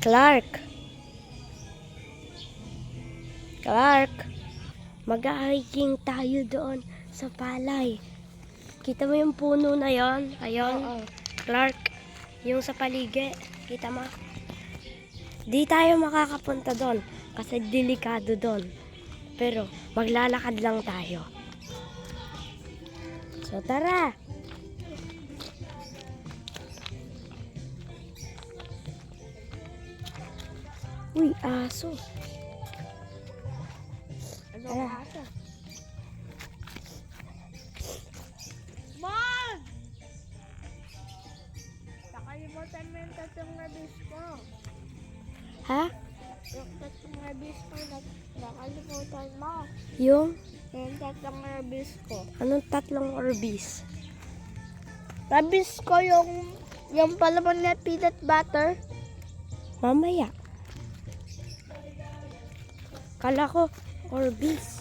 Clark. Clark. Mag-hiking tayo doon sa palay. Kita mo yung puno na yon? Ayun. Clark. Yung sa paligid. Kita mo? Di tayo makakapunta doon kasi delikado doon. Pero maglalakad lang tayo. So tara! Uy, aso. Ano ang aso? Mom! Nakalimutan mo yung tatlong nabis ko. Ha? Yung tatlong nabis ko, nakalimutan mo. Yung? Yung tatlong nabis ko. Anong tatlong orbis? Nabis ko yung palaman na peanut butter. Mamaya. Kala ko orbis.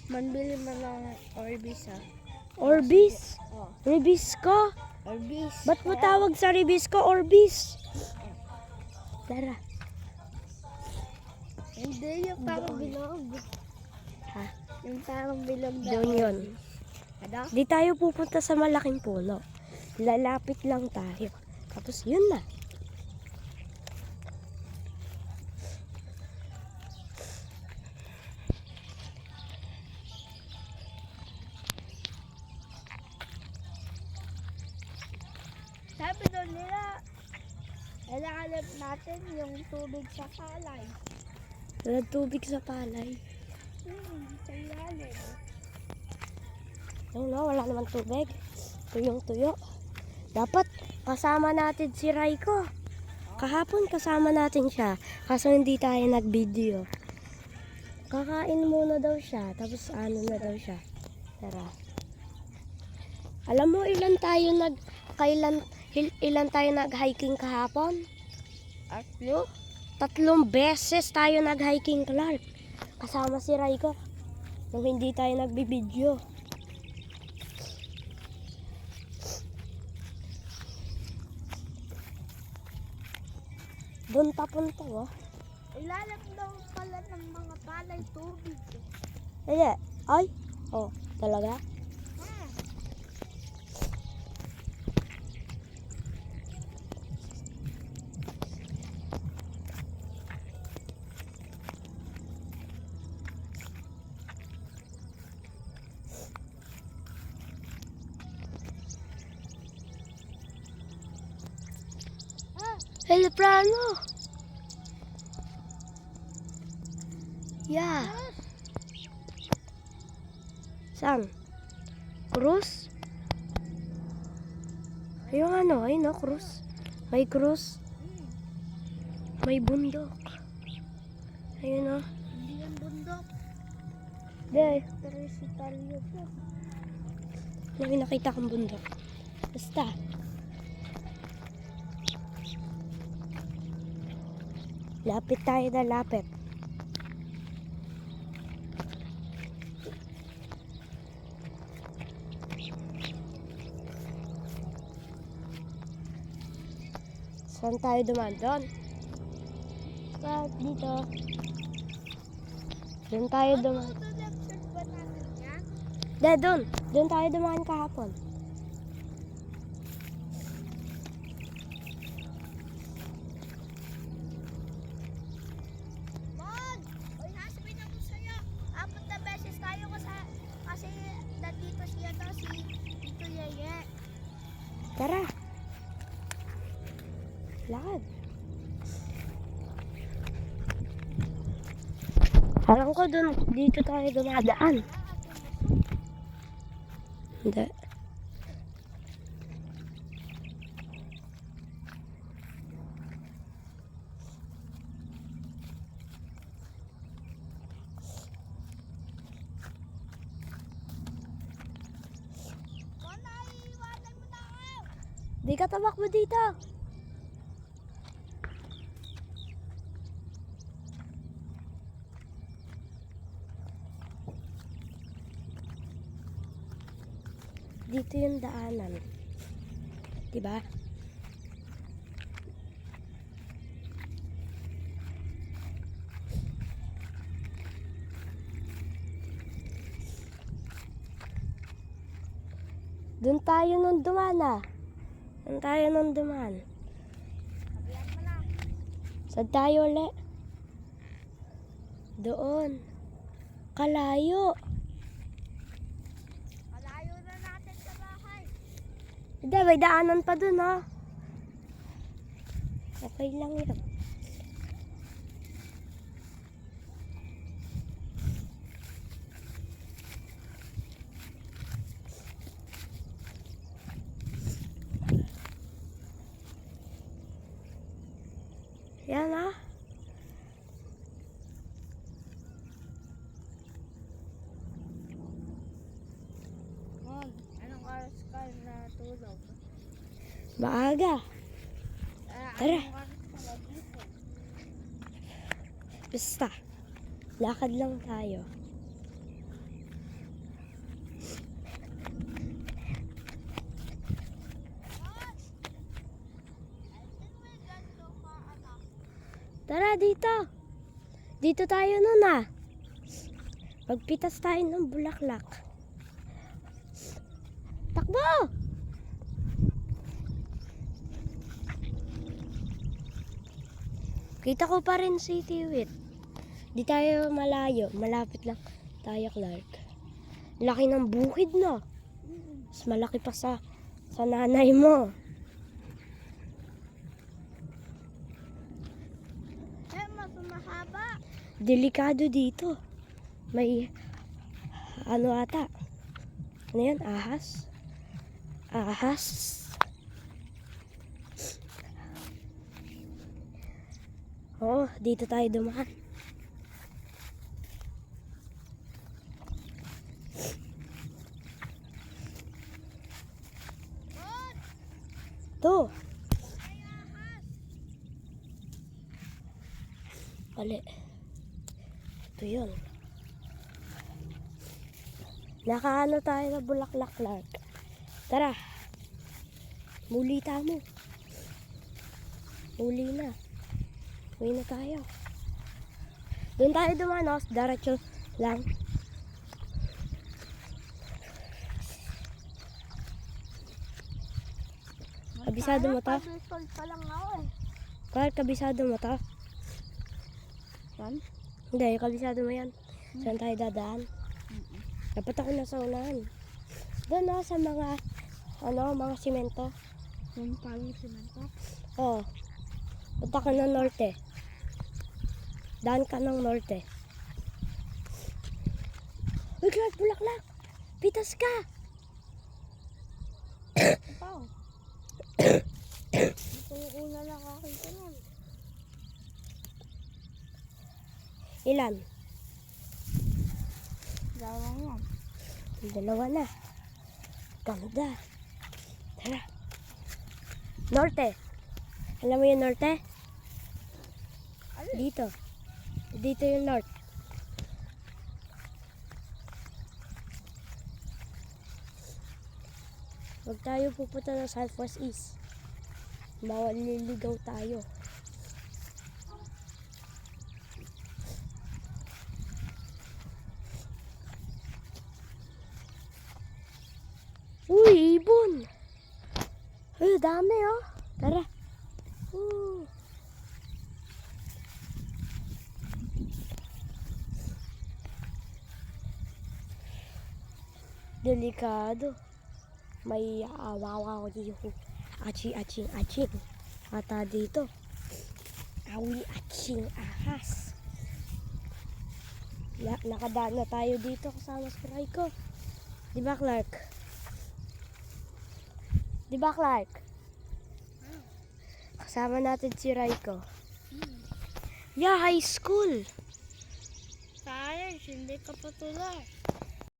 Manbili mo ng Orbis ha. Orbis? Oh, Ribisco? Orbis. Ba't mo tawag sa Ribisco orbis? Tara. Hindi, yung parang bilog. Ha? Yung parang bilog na Doon yun. Ano? Di tayo pupunta sa malaking puno. Lalapit lang tayo. Tapos yun na. Sabi doon nila, kailangan natin yung tubig sa palay. Walang tubig sa palay. Sa ilalim. Ayun no, wala naman tubig. Tuyong-tuyo. Dapat kasama natin si Raiko. Kahapon kasama natin siya. Kaso hindi tayo nag-video. Kakain muna daw siya. Tapos ano na daw siya. Tara. Alam mo ilan tayo nag-hiking kahapon? Atlo? 3 beses tayo nag-hiking, Clark. Kasama si Raiko. Nung hindi tayo nagbibideo. Doon papunta, oh. Ilalim daw pala ng mga palay tubig. Hindi. Ay. Oh, talaga? Heliprano. Yeah. Saan? Cruz? Yung ano, ay no, cruz. May cruz. May bundok. Ayun o. Hindi yan bundok. Dahil, Teresitalyo po. may nakita kang bundok. Basta. Lapit tayo na lapit. Saan tayo dumaan? Doon. Dito. Doon tayo dumaan. Ito ba natin yan? Doon. Doon tayo dumaan kahapon. Mon! Uy, nasabihin ako sa'yo. 4 na beses tayo kasi nandito siya daw si Tito Yeye. Tara. Lakad. Alam ko dito tayo dumadaan. Hindi. Mon, naiiwanan mo na ako. Di ka tamakbo dito. Dito yung daanan. Diba? Doon tayo nung duman ah. Doon tayo nung duman. Sabihan mo na. Saan tayo ulit? Doon. Kalayo. Malayo na natin sa bahay. Hindi, may daanan pa dun ha. Okay lang yun. Yan ha. Mom, anong oras ka natulog? Maaga. Tara. Anong oras ka nagising? Basta. Lakad lang tayo. Tara dito. Dito tayo nun ah. Magpitas tayo ng bulaklak. Takbo! Kita ko pa rin si Tiwit. Di tayo malayo. Malapit lang tayo, Clark. Laki ng bukid no. Mas malaki pa sa nanay mo. Mas mahaba. Delikado dito. May ano ata? Ano yan? Ahas? Ahas? Oo, dito tayo dumaan. To. Mali. Ito yun. Nakaano tayo na bulaklak, Clark. Tara. Mulita mo. Muli na. Uwi na tayo. Doon tayo dumanos. Diretso lang. Kabisado mo to? Pabisol pa lang ako eh. Clark, kabisado mo to? Yan? Hindi, kabisado mo yan. Saan tayo dadaan? Dapat ako nasa unahan. Doon na sa mga, mga simento. Yung paling simento? Oo. Punta ka ng norte. Daan ka ng norte. Uy, Clark, bulaklak! Pitas ka! Ikaw. Ito yung una lang kakita nun. Ilan? Dalawang yan. Dalawa na. Ganda. Tara. Norte. Alam mo yung norte? Dito. Dito yung north. Huwag tayo pupunta ng southwest east. Bawal liligaw tayo. Uy, ibon! Ay, dami oh. Tara. Delikado. May awawaw dito. Aching. Ata dito. Awi aching ahas. Nakadaan na tayo dito kasama si Raiko. Di ba, Clark? Di ba, Clark? Kasama natin si Raiko. Yeah, high school. Science, hindi ka patuloy.